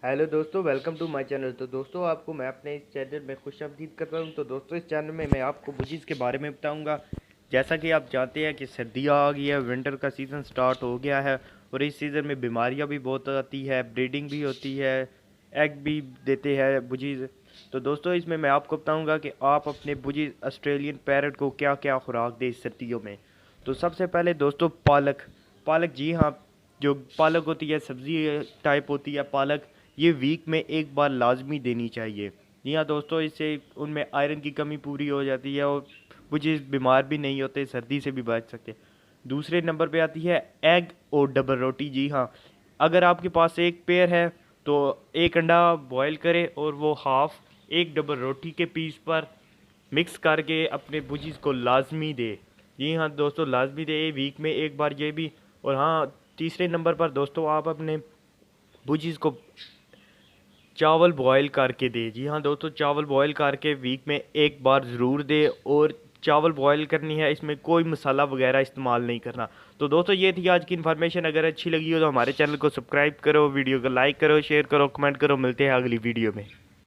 Hello दोस्तों, welcome to my channel. तो दोस्तों, आपको मैं अपने इस चैनल में खुशामदीद करता हूं। तो दोस्तों, इस चैनल में मैं आपको बुजीज़ के बारे में बताऊंगा। जैसा कि आप जानते हैं कि सर्दियां आ गई है, विंटर का सीज़न स्टार्ट हो गया है और इस सीज़न में बीमारियां भी बहुत आती है, ब्रीडिंग भी होती है, एग भी देते हैं बुजीज़। तो दोस्तों, इसमें मैं आपको बताऊँगा कि आप अपने बुजीज़ ऑस्ट्रेलियन पैरट को क्या क्या खुराक दें इस सर्दियों में। तो सबसे पहले दोस्तों, पालक। पालक, जी हाँ, जो पालक होती है, सब्ज़ी टाइप होती है पालक, ये वीक में एक बार लाजमी देनी चाहिए। जी हाँ दोस्तों, इससे उनमें आयरन की कमी पूरी हो जाती है और वो चीज़ बीमार भी नहीं होते, सर्दी से भी बच सकते। दूसरे नंबर पे आती है एग और डबल रोटी। जी हाँ, अगर आपके पास एक पेयर है तो एक अंडा बॉयल करें और वो हाफ एक डबल रोटी के पीस पर मिक्स करके अपने बुजीज़ को लाजमी दे। जी हाँ दोस्तों, लाजमी दे वीक में एक बार ये भी। और हाँ, तीसरे नंबर पर दोस्तों, आप अपने बुजीज़ को चावल बॉयल करके दे। जी हाँ दोस्तों, चावल बॉयल करके वीक में एक बार ज़रूर दे। और चावल बॉयल करनी है, इसमें कोई मसाला वगैरह इस्तेमाल नहीं करना। तो दोस्तों, ये थी आज की इन्फॉर्मेशन। अगर अच्छी लगी हो तो हमारे चैनल को सब्सक्राइब करो, वीडियो को लाइक करो, शेयर करो, कमेंट करो। मिलते हैं अगली वीडियो में।